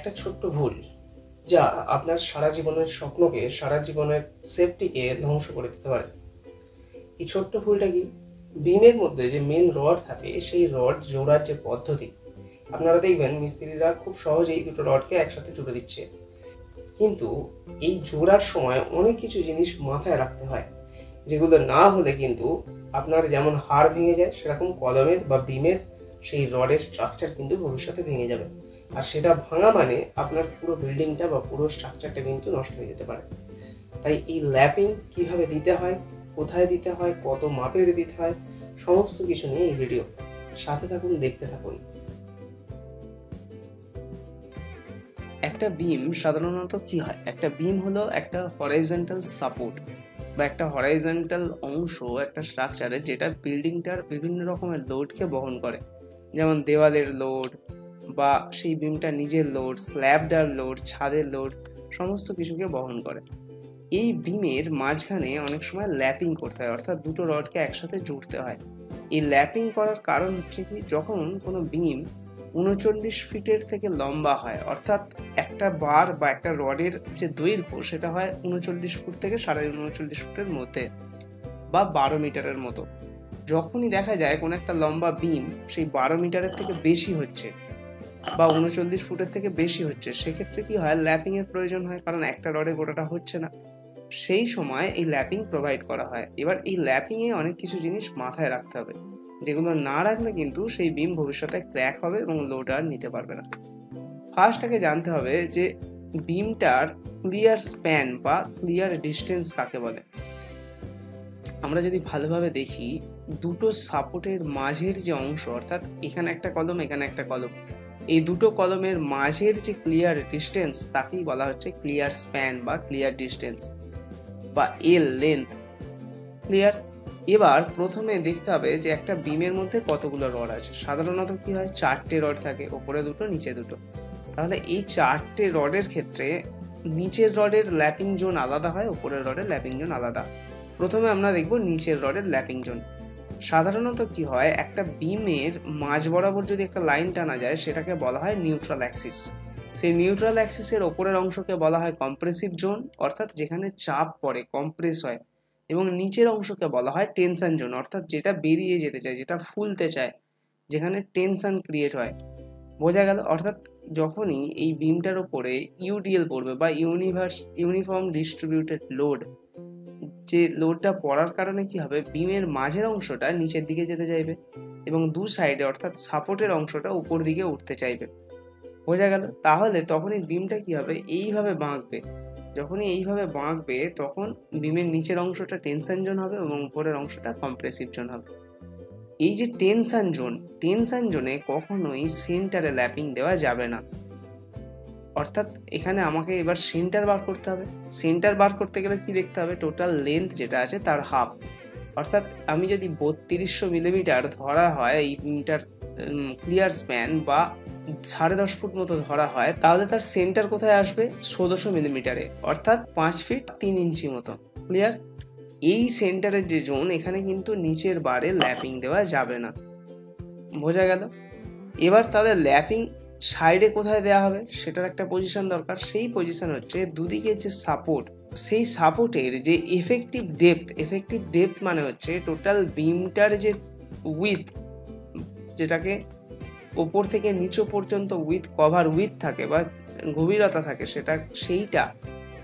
একটা ছোট্ট ভুল যা আপনার সারা জীবনের স্বপ্নকে, সারা জীবনের সেফটিকে ধ্বংস করে দিতে পারে। এই ছোট্ট ভুলটা কি? বিমের মধ্যে যে মেন রড থাকে সেই রড জোড়ার যে পদ্ধতি, আপনারা দেখবেন মিস্ত্রিরা খুব সহজেই দুটো রডকে একসাথে জুড়ে দিচ্ছে, কিন্তু এই জোড়ার সময় অনেক কিছু জিনিস মাথায় রাখতে হয়, যেগুলো না হলে কিন্তু আপনার যেমন হাড় ভেঙে যায়, সেরকম কলমের বা বিমের সেই রডের স্ট্রাকচার কিন্তু ভবিষ্যতে ভেঙে যাবে। আর সেটা ভাঙা মানে আপনার পুরো বিল্ডিংটা বা পুরো স্ট্রাকচারটা কিন্তু নষ্ট হয়ে যেতে পারে। তাই এই ল্যাপিং কিভাবে দিতে হয়, কোথায় দিতে হয়, কত মাপের দিতে হয়, সমস্ত কিছু নিয়ে এই ভিডিও। সাথে থাকুন, দেখতে থাকুন। একটা বিম সাধারণত কি হয়? একটা বিম হলো একটা হরাইজন্টাল সাপোর্ট বা একটা হরাইজন্টাল অংশ একটা স্ট্রাকচারে, যেটা বিল্ডিংটার বিভিন্ন রকমের লোডকে বহন করে, যেমন দেওয়ালের লোড বা সেই বিমটা নিজের লোড, স্ল্যাবটার লোড, ছাদের লোড, সমস্ত কিছুকে বহন করে। এই বিমের মাঝখানে অনেক সময় ল্যাপিং করতে হয়, অর্থাৎ দুটো রডকে একসাথে জুড়তে হয়। এই ল্যাপিং করার কারণ হচ্ছে কি, যখন কোনো বিম 39 ফিটের থেকে লম্বা হয়, অর্থাৎ একটা বার বা একটা রডের যে দৈর্ঘ্য সেটা হয় 39 ফুট থেকে 39.5 ফুটের মধ্যে বা 12 মিটারের মতো। যখনই দেখা যায় কোনো একটা লম্বা বিম সেই 12 মিটারের থেকে বেশি হচ্ছে বা 39 ফুটের থেকে বেশি হচ্ছে, সেক্ষেত্রে কি হয়, ল্যাপিং এর প্রয়োজন হয়, কারণ একটা রডে গোটাটা হচ্ছে না। সেই সময় এই ল্যাপিং প্রোভাইড করা হয়। এবার এই ল্যাপিং এ অনেক কিছু জিনিস মাথায় রাখতে হবে, যেগুলো না রাখলে কিন্তু সেই বিম ভবিষ্যতে ক্র্যাক হবে এবং লোড আর নিতে পারবে না। ফার্স্ট আগে জানতে হবে যে বিমটার ক্লিয়ার স্প্যান বা ক্লিয়ার ডিস্টেন্স কাকে বলে। আমরা যদি ভালোভাবে দেখি, দুটো সাপোর্টের মাঝের যে অংশ, অর্থাৎ এখানে একটা কলম, এখানে একটা কলম, এই দুটো কলমের মাঝের যে ক্লিয়ার ডিস্টেন্স তাকেই বলা হচ্ছে ক্লিয়ার স্প্যান বা ক্লিয়ার ডিস্টেন্স বা এল লেন্থ। ক্লিয়ার? এবার প্রথমে দেখতে হবে যে একটা বিমের মধ্যে কতগুলো রড আছে। সাধারণত কি হয়, 4টে রড থাকে, ওপরে দুটো, নিচে দুটো। তাহলে এই 4টে রডের ক্ষেত্রে নিচের রডের ল্যাপিং জোন আলাদা হয়, ওপরের রডের ল্যাপিং জোন আলাদা। প্রথমে আমরা দেখব নিচের রডের ল্যাপিং জোন। সাধারণত কি হয়, একটা বিমের মাঝ বরাবর যদি একটা লাইন টানা যায়, সেটাকে বলা হয় নিউট্রাল অ্যাক্সিস। সেই নিউট্রাল অ্যাক্সিসের ওপরের অংশকে বলা হয় কম্প্রেসিভ জোন, অর্থাৎ যেখানে চাপ পড়ে, কম্প্রেস হয়। এবং নিচের অংশকে বলা হয় টেনশন জোন, অর্থাৎ যেটা বেরিয়ে যেতে চায়, যেটা ফুলতে চায়, যেখানে টেনশন ক্রিয়েট হয়। বোঝা গেল? অর্থাৎ যখনই এই বিমটার উপরে ইউডিএল পড়বে বা ইউনিফর্ম ডিস্ট্রিবিউটেড লোড, যে লোডটা পড়ার কারণে কি হবে, বিমের মাঝের অংশটা নিচের দিকে যেতে চাইবে এবং দু সাইডে অর্থাৎ সাপোর্টের অংশটা উপর দিকে উঠতে চাইবে। বোঝা গেল? তাহলে তখনই বিমটা কি হবে, এইভাবে বাঁকবে। যখনই এইভাবে বাঁকবে তখন বিমের নিচের অংশটা টেনশন জোন হবে এবং উপরের অংশটা কম্প্রেসিভ জোন হবে। এই যে টেনশন জোনে কখনোই সেন্টারে ল্যাপিং দেওয়া যাবে না। অর্থাৎ এখানে আমাকে এবার সেন্টার বার করতে হবে। সেন্টার বার করতে গেলে কি দেখতে হবে, টোটাল লেন্থ যেটা আছে তার হাফ। অর্থাৎ আমি যদি 3200 মিলিমিটার ধরা হয় এই বিমটার ক্লিয়ার স্প্যান বা 10.5 ফুট মতো ধরা হয়, তাহলে তার সেন্টার কোথায় আসবে, 1600 মিলিমিটারে, অর্থাৎ 5 ফিট 3 ইঞ্চি মতো। ক্লিয়ার? এই সেন্টারের যে জোন, এখানে কিন্তু নিচের বারে ল্যাপিং দেওয়া যাবে না। বোঝা গেল? এবার তাহলে ল্যাপিং সাইডে কোথায় দেওয়া হবে সেটার একটা পজিশন দরকার। সেই পজিশন হচ্ছে দুদিকের যে সাপোর্ট, সেই সাপোর্টের যে এফেক্টিভ ডেপথ মানে হচ্ছে টোটাল বিমটার যে উইথ, যেটাকে ওপর থেকে নিচু পর্যন্ত কভার উইথ থাকে বা গভীরতা থাকে, সেইটা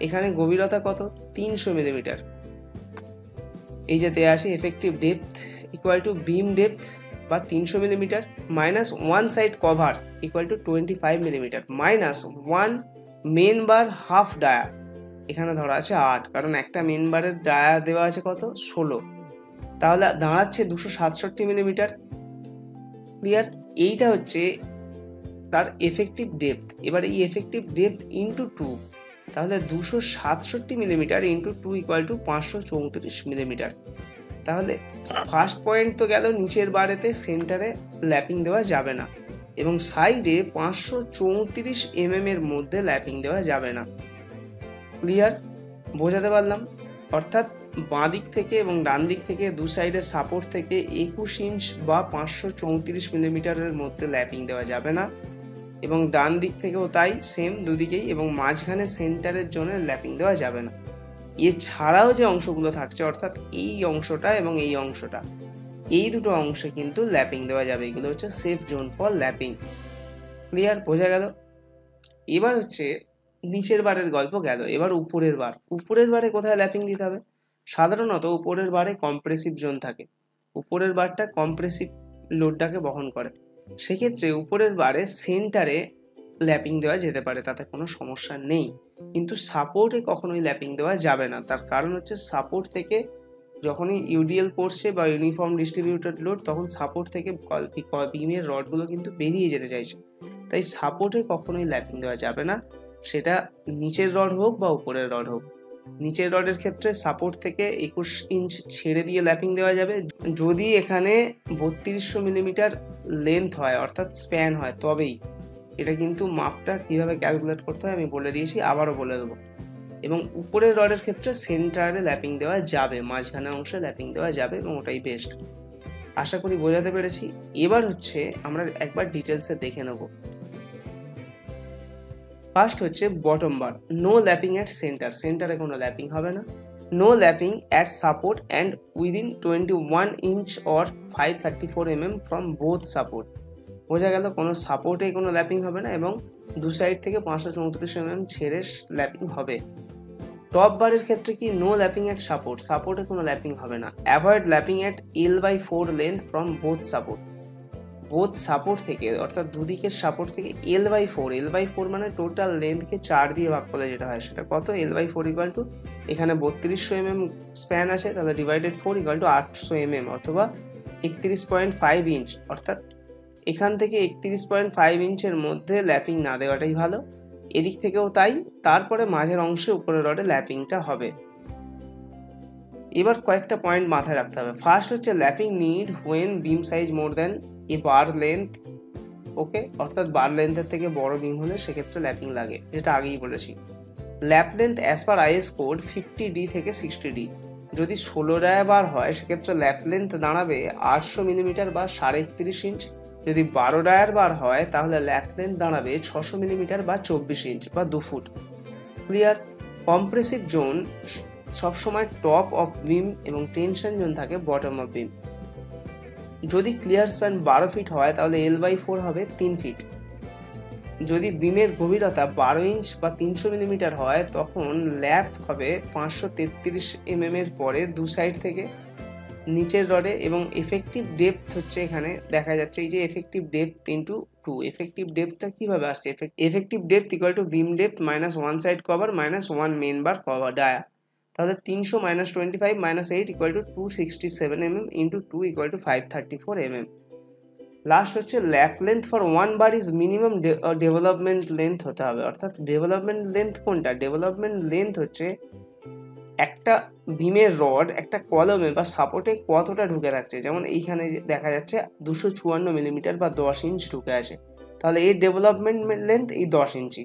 এখানে গভীরতা কত, 300 মিলিমিটার। এই যে দেওয়া আছে effective depth equal to beam depth বা 300 millimetre minus 1 side cover equal to 25 millimetre minus 1 main bar half dia, এখানে ধরা আছে 8, কারণ একটা মেন বারের ডায়া দেওয়া আছে কত, 16, তাহলে দাঁড়াচ্ছে 267 মিলিমিটার। ক্লিয়ার? এইটা হচ্ছে তার এফেক্টিভ ডেপথ। এবার এই এফেক্টিভ ডেপথ ইন্টু 2, তাহলে 267 millimetre into 2 equal to 534 millimetre. তাহলে ফার্স্ট পয়েন্ট তো গেল, নিচের বারেতে সেন্টারে ল্যাপিং দেওয়া যাবে না এবং সাইডে 534 এর মধ্যে ল্যাপিং দেওয়া যাবে না। ক্লিয়ার? বোঝাতে পারলাম? অর্থাৎ বাঁ দিক থেকে এবং ডান দিক থেকে দু সাইডের সাপোর্ট থেকে 21 ইঞ্চ বা 534 মিলিমিটারের মধ্যে ল্যাপিং দেওয়া যাবে না। এবং ডান দিক থেকেও তাই, সেম দুদিকেই, এবং মাঝখানে সেন্টারের জন্য ল্যাপিং দেওয়া যাবে না। এছাড়াও যে অংশগুলো থাকছে অর্থাৎ এই অংশটা এবং এই অংশটা, এই দুটো অংশে কিন্তু ল্যাপিং দেওয়া যাবে। এগুলো হচ্ছে safe zone for lapping. Clear, বোঝা গেল? এবার হচ্ছে নিচের বারের গল্প গেল, এবার উপরের বার। উপরের বারে কোথায় ল্যাপিং দিতে হবে? সাধারণত উপরের বারে কম্প্রেসিভ জোন থাকে, উপরের বারটা কম্প্রেসিভ লোডটাকে বহন করে। সেক্ষেত্রে উপরের বারে সেন্টারে ল্যাপিং দেওয়া যেতে পারে, তাতে কোনো সমস্যা নেই। কিন্তু সাপোর্টে কখনোই ল্যাপিং দেওয়া যাবে না। তার কারণ হচ্ছে সাপোর্ট থেকে যখনই ইউডিএল পড়ছে বা ইউনিফর্ম ডিস্ট্রিবিউটেড লোড, তখন সাপোর্ট থেকে বিমের রডগুলো কিন্তু বেরিয়ে যেতে চাইছে। তাই সাপোর্টে কখনোই ল্যাপিং দেওয়া যাবে না, সেটা নিচের রড হোক বা উপরের রড হোক। নিচের রডের ক্ষেত্রে সাপোর্ট থেকে 21 ইঞ্চ ছেড়ে দিয়ে ল্যাপিং দেওয়া যাবে। যদি এখানে 3200 মিলিমিটার লেন্থ হয় অর্থাৎ স্প্যান হয় তবেই। এটা কিন্তু মাপটা কিভাবে ক্যালকুলেট করতে হয় আমি বলে দিয়েছি, আবারও বলে দেবো। এবং উপরের রডের ক্ষেত্রে সেন্টারে ল্যাপিং দেওয়া যাবে, মাঝখানে অংশে ল্যাপিং দেওয়া যাবে, এবং ওটাই বেস্ট। আশা করি বোঝাতে পেরেছি। এবার হচ্ছে আমরা একবার ডিটেলসে দেখে নেব। ফার্স্ট হচ্ছে bottom bar, no lapping at centre, সেন্টারে কোনো ল্যাপিং হবে না। No lapping at support and within 21 inch or 534 mm from both support. বোঝা গেল, কোনো সাপোর্টে কোনো ল্যাপিং হবে না, এবং দু সাইড থেকে 534 mm ছেড়ে ল্যাপিং হবে। টপ বারের ক্ষেত্রে কি নো ল্যাপিং অ্যাট সাপোর্ট, সাপোর্টে কোনো ল্যাপিং হবে না। Avoid lapping at L/4 length from both support, both support থেকে অর্থাৎ দুদিকের সাপোর্ট থেকে L/4, L/4 মানে টোটাল লেন্থকে 4 দিয়ে ভাগ করলে যেটা হয় সেটা কত, L/4 ইকুয়াল টু, এখানে 3200 mm স্প্যান আছে তাহলে ডিভাইডেড 4 ইকুয়াল টু 800 mm অথবা 31.5 ইঞ্চ। অর্থাৎ এখান থেকে 31.5 ইঞ্চের মধ্যে ল্যাপিং না দেওয়াটাই ভালো। এদিক থেকেও তাই। তারপরে মাঝের অংশে উপরের রডে ল্যাপিংটা হবে। এবার কয়েকটা পয়েন্ট মাথায় রাখতে হবে। ফার্স্ট হচ্ছে lapping need when beam size more than a bar length. Okay, অর্থাৎ বার লেন্থের থেকে বড় বিম হলে সেক্ষেত্রে ল্যাপিং লাগে, যেটা আগেই বলেছি। Lap length as per IS code 50D থেকে 60D। যদি 16 ডায়া বার হয় সেক্ষেত্রে ল্যাপ লেন্থ দাঁড়াবে 800 মিলিমিটার বা 31.5 ইঞ্চ। যদি 12 ডায়ার বার হয় তাহলে ল্যাপ লেন্থ দাঁড়াবে 600 মিলিমিটার বা 24 ইঞ্চ বা 2 ফুট। ক্লিয়ার? কম্প্রেসিভ জোন সবসময় টপ অফ বিম এবং টেনশন জোন থাকে বটম অফ বিম। যদি ক্লিয়ার স্প্যান 12 ফিট হয় তাহলে L/4 হবে 3 ফিট। যদি বিমের গভীরতা 12 ইঞ্চ বা 300 মিলিমিটার হয় তখন ল্যাপ হবে 533 mm এর পরে দু সাইড থেকে নিচের রডে, এবং এফেক্টিভ ডেপথ হচ্ছে এখানে দেখা যাচ্ছে এই যে এফেক্টিভ ডেপথ ইন্টু 2। এফেক্টিভ ডেপথটা কিভাবে আসছে, effective depth equal to beam depth minus 1 side cover minus 1 main bar cover dia. তাহলে 300 minus 25 minus 8 equal to 267 mm into 2 equal to 534 mm। Last হচ্ছে lap length for one bar is minimum development length হতে হবে। অর্থাৎ development length কোনটা, development length হচ্ছে একটা বিমের rod একটা কলমে বা সাপোর্টে কতটা ঢুকে থাকছে। যেমন এইখানে দেখা যাচ্ছে 254 মিলিমিটার বা 10 ইঞ্চ ঢুকে আছে, তাহলে এর ডেভেলপমেন্ট লেন্থ এই 10 ইঞ্চি।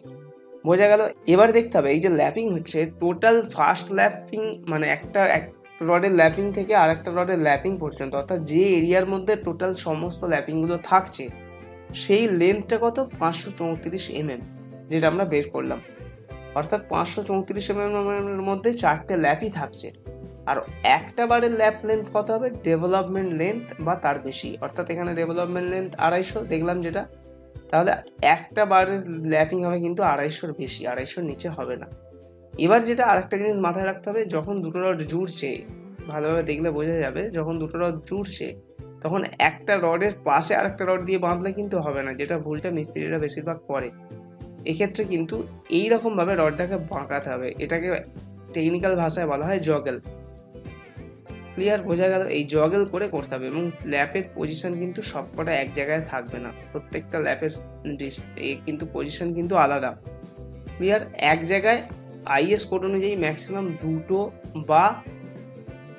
বোঝা গেল? এবার দেখতে হবে এই যে ল্যাপিং হচ্ছে টোটাল ফার্স্ট ল্যাপিং মানে একটা রডের ল্যাপিং থেকে আর একটা রডের ল্যাপিং পর্যন্ত, অর্থাৎ যে এরিয়ার মধ্যে টোটাল সমস্ত ল্যাপিংগুলো থাকছে সেই লেন্থটা কত, 534 mm, যেটা আমরা বের করলাম। অর্থাৎ 534 mm এর মধ্যে 4টে ল্যাপই থাকছে। আর একটা বারের ল্যাপ লেন্থ কত হবে, ডেভেলপমেন্ট লেন্থ বা তার বেশি। অর্থাৎ এখানে ডেভেলপমেন্ট লেন্থ 250 দেখলাম যেটা, তাহলে একটা বারের ল্যাপিং হবে কিন্তু 250-র বেশি, 250-র নিচে হবে না। এবার যেটা আরেকটা জিনিস মাথায় রাখতে হবে, যখন দুটো রড জুড়ছে, ভালোভাবে দেখলে বোঝা যাবে, যখন দুটো রড জুড়ছে তখন একটা রডের পাশে আরেকটা রড দিয়ে বাঁধলে কিন্তু হবে না, যেটা ভুলটা মিস্ত্রিরা বেশিরভাগ করে। এক্ষেত্রে কিন্তু এইরকমভাবে রডটাকে বাঁকাতে হবে, এটাকে টেকনিক্যাল ভাষায় বলা হয় জগেল। ক্লিয়ার? বোঝা গেল? এই জগেল করে করতে হবে। এবং ল্যাপের পজিশন কিন্তু সবকটা এক জায়গায় থাকবে না, প্রত্যেকটা ল্যাপের কিন্তু পজিশন কিন্তু আলাদা। ক্লিয়ার? এক জায়গায় IS কোড অনুযায়ী ম্যাক্সিমাম দুটো বা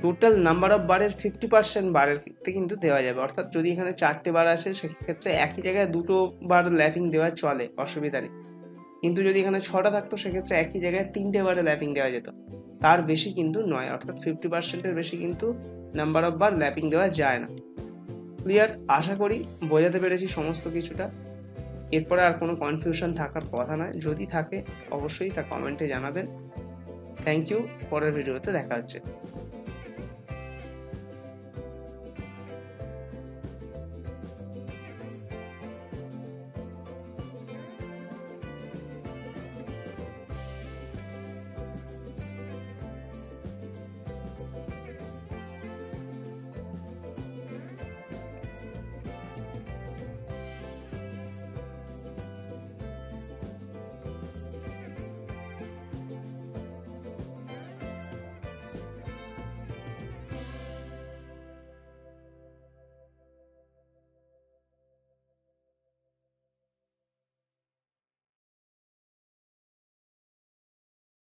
টোটাল নাম্বার অফ বারের 50% বারের ক্ষেত্রে কিন্তু দেওয়া যাবে। অর্থাৎ যদি এখানে 4টে বার আসে সেক্ষেত্রে একই জায়গায় 2টো বার ল্যাপিং দেওয়া চলে, অসুবিধা নেই। কিন্তু যদি এখানে 6টা থাকতো সেক্ষেত্রে একই জায়গায় 3টে বারে ল্যাপিং দেওয়া যেত, তার বেশি কিন্তু নয়। অর্থাৎ 50%-এর বেশি কিন্তু নাম্বার অফ বার ল্যাপিং দেওয়া যায় না। ক্লিয়ার? আশা করি বোঝাতে পেরেছি সমস্ত কিছুটা। এরপরে আর কোনো কনফিউশন থাকার কথা নয়, যদি থাকে অবশ্যই তা কমেন্টে জানাবেন। থ্যাংক ইউ, পরের ভিডিওতে দেখা হচ্ছে।